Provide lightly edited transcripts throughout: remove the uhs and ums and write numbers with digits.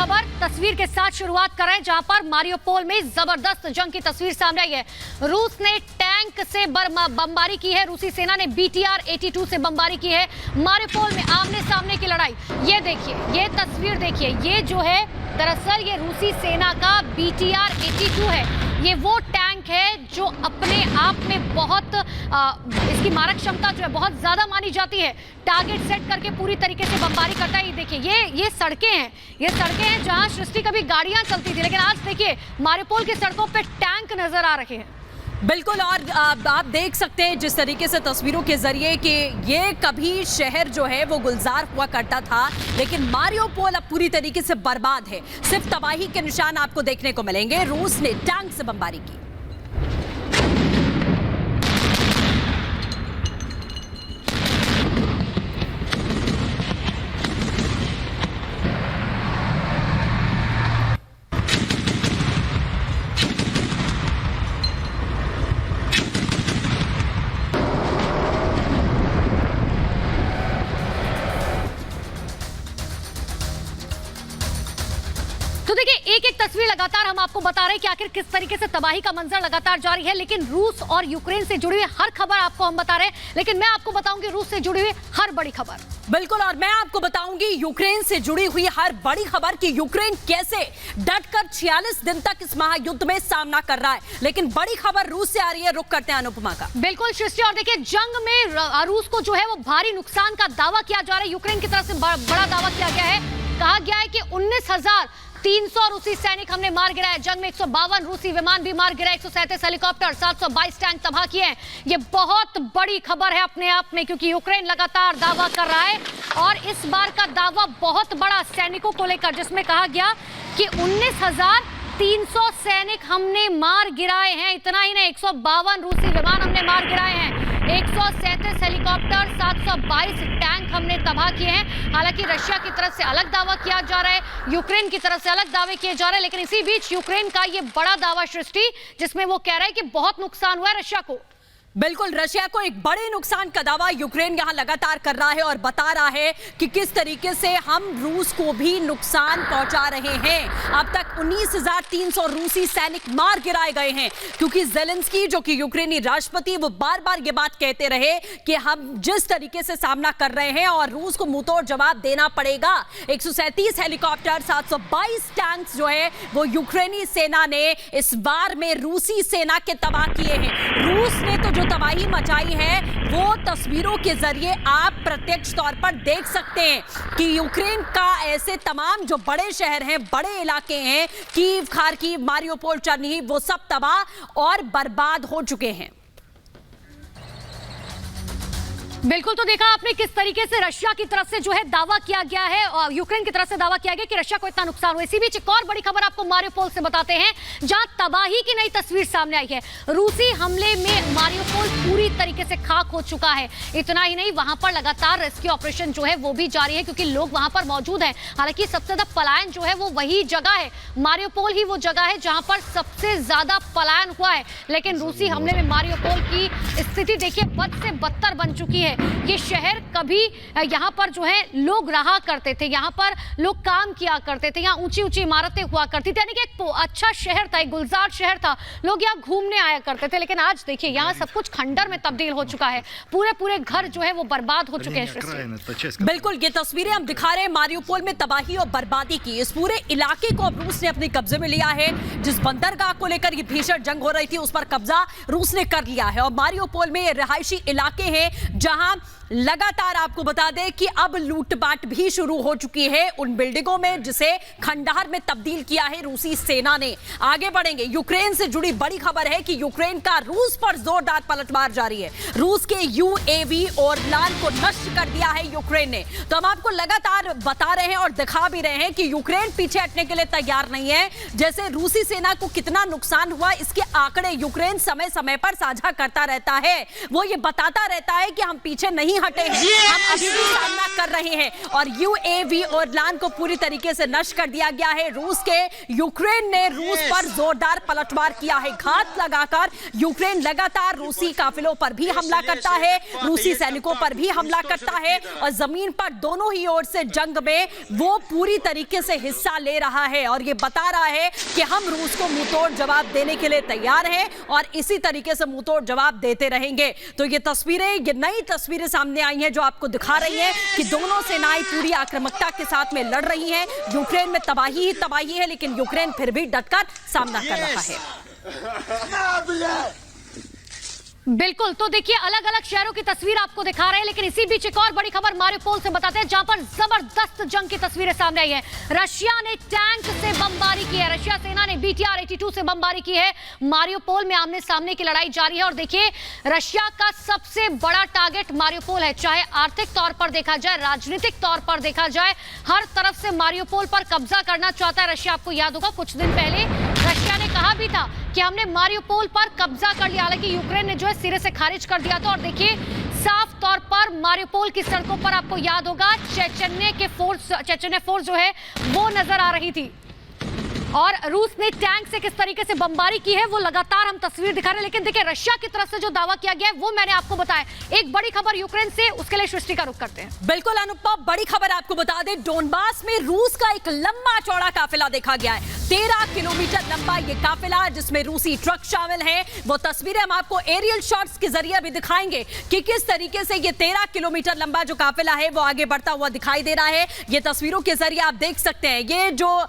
खबर तस्वीर के साथ शुरुआत कर रहे हैं, जहां पर मारियोपोल में जबरदस्त जंग की तस्वीर सामने आई है। रूस ने टैंक से बमबारी की है, रूसी सेना ने BTR-82 से बमबारी की है। मारियोपोल में आमने सामने की लड़ाई, ये देखिए, ये तस्वीर देखिए, ये जो है दरअसल ये रूसी सेना का BTR-82 है। ये वो टैंक है जो अपने आप में बहुत इसकी मारक क्षमता जो है बहुत ज्यादा मानी जाती है। टारगेट सेट करके पूरी तरीके से बमबारी करता है। ये देखिए, ये सड़कें हैं, ये सड़कें हैं जहां सृष्टि कभी गाड़ियां चलती थी, लेकिन आज देखिए मारियोपोल की सड़कों पे टैंक नजर आ रहे हैं। बिल्कुल, और आप देख सकते हैं जिस तरीके से तस्वीरों के जरिए कि ये कभी शहर जो है वो गुलजार हुआ करता था, लेकिन मारियोपोल अब पूरी तरीके से बर्बाद है। सिर्फ तबाही के निशान आपको देखने को मिलेंगे। रूस ने टैंक से बमबारी की। तो देखिए, एक एक तस्वीर लगातार हम आपको बता रहे हैं कि आखिर किस तरीके से तबाही का मंजर लगातार जारी है। लेकिन रूस और यूक्रेन से जुड़ी हुई हर खबर आपको हम बता रहे हैं, लेकिन मैं आपको बताऊंगी रूस से जुड़ी हुई हर बड़ी खबर। बिल्कुल, और मैं आपको बताऊंगी यूक्रेन से जुड़ी हुई हर बड़ी खबर कि यूक्रेन कैसे डटकर 46 दिन तक इस महायुद्ध में सामना कर रहा है। लेकिन बड़ी खबर रूस से आ रही है, रुक करते हैं अनुपमा का। बिल्कुल सृष्टि, और देखिए जंग में रूस को जो है वो भारी नुकसान का दावा किया जा रहा है। यूक्रेन की तरफ से बड़ा दावा किया गया है। कहा गया है कि 19,300 रूसी सैनिक हमने मार गिराए। जंग में 152 रूसी विमान भी मार गिराए, 137 हेलीकॉप्टर, 722 टैंक तबाह किए हैं। ये बहुत बड़ी खबर है अपने आप में, क्योंकि यूक्रेन लगातार दावा कर रहा है और इस बार का दावा बहुत बड़ा सैनिकों को लेकर, जिसमें कहा गया कि 19,300 सैनिक हमने मार गिराए हैं। इतना ही नहीं, 152 रूसी विमान हमने मार गिराए हैं, 137 हेलीकॉप्टर, 722 टैंक हमने तबाह किए हैं। हालांकि रशिया की तरफ से अलग दावा किया जा रहा है, यूक्रेन की तरफ से अलग दावे किए जा रहे हैं, लेकिन इसी बीच यूक्रेन का ये बड़ा दावा सृष्टि, जिसमें वो कह रहा है कि बहुत नुकसान हुआ है रशिया को। बिल्कुल, रशिया को एक बड़े नुकसान का दावा यूक्रेन यहां लगातार कर रहा है और बता रहा है कि किस तरीके से हम रूस को भी नुकसान पहुंचा रहे हैं। अब तक 19,300 रूसी सैनिक मार गिराए गए हैं, क्योंकि ज़ेलेंस्की जो कि यूक्रेनी राष्ट्रपति, वो बार-बार ये बात कहते रहे कि हम जिस तरीके से सामना कर रहे हैं और रूस को मुंहतोड़ जवाब देना पड़ेगा। 137 हेलीकॉप्टर, 722 टैंक्स जो है वो यूक्रेनी सेना ने इस बार में रूसी सेना के तबाह किए हैं। रूस ने तो तबाही मचाई है वो तस्वीरों के जरिए आप प्रत्यक्ष तौर पर देख सकते हैं कि यूक्रेन का ऐसे तमाम जो बड़े शहर हैं, बड़े इलाके हैं, कीव, खार्किव, मारियोपोल, चर्निहिव, वो सब तबाह और बर्बाद हो चुके हैं। बिल्कुल, तो देखा आपने किस तरीके से रशिया की तरफ से जो है दावा किया गया है और यूक्रेन की तरफ से दावा किया गया कि रशिया को इतना नुकसान हुआ। इसी बीच एक और बड़ी खबर आपको मारियोपोल से बताते हैं, जहां तबाही की नई तस्वीर सामने आई है। रूसी हमले में मारियोपोल पूरी तरीके से खाक हो चुका है। इतना ही नहीं, वहां पर लगातार रेस्क्यू ऑपरेशन जो है वो भी जारी है, क्योंकि लोग वहां पर मौजूद हैं। हालांकि सबसे ज्यादा पलायन जो है वो वही जगह है, मारियोपोल ही वो जगह है जहां पर सबसे ज्यादा पलायन हुआ है। लेकिन रूसी हमले में मारियोपोल की स्थिति देखिए बद से बदतर बन चुकी है। ये शहर कभी यहाँ पर जो है लोग रहा करते थे, यहाँ पर लोग काम किया करते थे, यहाँ ऊंची ऊंची इमारतें हुआ करती थी, यानी कि एक अच्छा शहर था, एक गुलजार शहर था, लोग यहाँ घूमने आया करते थे। लेकिन आज देखिए यहाँ सब कुछ खंडर में तब्दील हो चुका है, पूरे घर जो है वो बर्बाद हो चुके हैं। बिल्कुल, ये तस्वीरें हम दिखा रहे हैं मारियोपोल में तबाही और बर्बादी की। इस पूरे इलाके को अब रूस ने अपने कब्जे में लिया है। जिस बंदरगाह को लेकर ये भीषण जंग हो रही थी, उस पर कब्जा रूस ने कर लिया है। और मारियोपोल में ये रिहायशी इलाके हैं जहां लगातार आपको बता दें कि अब लूटपाट भी शुरू हो चुकी है उन बिल्डिंगों में जिसे खंडहर में तब्दील किया है रूसी सेना ने। आगे बढ़ेंगे, यूक्रेन से जुड़ी बड़ी खबर है कि यूक्रेन का रूस पर जोरदार पलटवार जारी है। रूस के UAV और लान को नष्ट कर दिया है यूक्रेन ने। तो हम आपको लगातार बता रहे हैं और दिखा भी रहे हैं कि यूक्रेन पीछे हटने के लिए तैयार नहीं है। जैसे रूसी सेना को कितना नुकसान हुआ, इसके आंकड़े यूक्रेन समय समय पर साझा करता रहता है। वो ये बताता रहता है कि हम पीछे नहीं हटे हैं, हम अभी भी सामना कर रहे हैं और यूएवी ओरलान को पूरी तरीके से नष्ट कर दिया गया है। रूस के यूक्रेन ने रूस पर जोरदार पलटवार किया है। घात लगाकर यूक्रेन लगातार रूसी काफिलों पर भी हमला करता है, रूसी सैनिकों पर भी हमला करता है और जमीन पर दोनों ही ओर से जंग में वो पूरी तरीके से हिस्सा ले रहा है और ये बता रहा है कि हम रूस को मुंहतोड़ जवाब देने के लिए तैयार हैं और इसी तरीके से मुंहतोड़ जवाब देते रहेंगे। तो ये तस्वीरें, ये नई तस्वीरें सामने आई हैं जो आपको दिखा रही हैं कि दोनों सेनाएं पूरी आक्रामकता के साथ में लड़ रही हैं। यूक्रेन में तबाही ही तबाही है, लेकिन यूक्रेन फिर भी डटकर सामना कर रहा है। बिल्कुल, तो देखिए अलग अलग शहरों की तस्वीर आपको दिखा रहे हैं, लेकिन इसी बीच एक और बड़ी खबर मारियोपोल से बताते हैं, जहां पर जबरदस्त जंग की तस्वीरें सामने आई है। रशिया ने टैंक से बमबारी की है, रशिया सेना ने BTR-82 से बमबारी की है। मारियोपोल में आमने सामने की लड़ाई जारी है और देखिए रशिया का सबसे बड़ा टारगेट मारियोपोल है। चाहे आर्थिक तौर पर देखा जाए, राजनीतिक तौर पर देखा जाए, हर तरफ से मारियोपोल पर कब्जा करना चाहता है रशिया। आपको याद होगा कुछ दिन पहले रशिया ने कहा भी था कि हमने मारियोपोल पर कब्जा कर लिया, हालांकि यूक्रेन ने जो है सिरे से खारिज कर दिया था। और देखिए साफ तौर पर मारियोपोल की सड़कों पर आपको याद होगा चेचन्य फोर्स जो है वो नजर आ रही थी और रूस ने टैंक से किस तरीके से बमबारी की है वो लगातार हम तस्वीर दिखा रहे हैं। लेकिन देखिए रशिया की तरफ से जो दावा किया गया है वो मैंने आपको बताया। एक बड़ी खबर यूक्रेन से, उसके लिए सृष्टि का रुख करते हैं। बिल्कुल अनुपमा, बड़ी खबर आपको बता दें, डोनबास में रूस का एक लंबा चौड़ा काफिला देखा गया है। 13 किलोमीटर लंबा ये काफिला जिसमें रूसी ट्रक शामिल हैं। वो तस्वीरें हम आपको एरियल शॉट्स के जरिए भी दिखाएंगे कि किस तरीके से ये 13 किलोमीटर लंबा जो काफिला है वो आगे बढ़ता हुआ दिखाई दे रहा है। ये तस्वीरों के जरिए आप देख सकते हैं, ये जो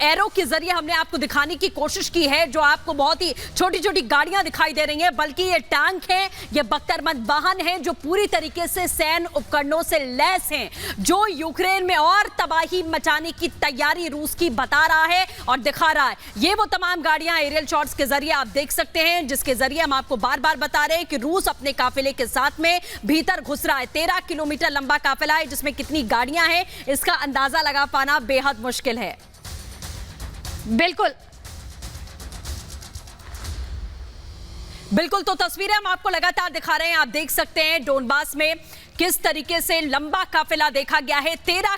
एरो के जरिए हमने आपको दिखाने की कोशिश की है, जो आपको बहुत ही छोटी छोटी गाड़ियां दिखाई दे रही हैं, बल्कि ये टैंक है, ये बख्तरबंद वाहन है जो पूरी तरीके से सैन्य उपकरणों से लैस हैं, जो यूक्रेन में और तबाही मचाने की तैयारी रूस की बता रहा है और दिखा रहा है। ये वो तमाम गाड़ियां एरियल शॉट्स के जरिए आप देख सकते हैं, जिसके जरिए हम आपको बार बार बता रहे हैं कि रूस अपने काफिले के साथ में भीतर घुस रहा है। 13 किलोमीटर लंबा काफिला है जिसमें कितनी गाड़ियां हैं इसका अंदाजा लगा पाना बेहद मुश्किल है। बिल्कुल, तो तस्वीरें हम आपको लगातार दिखा रहे हैं। आप देख सकते हैं डोनबास में किस तरीके से लंबा काफिला देखा गया है। 13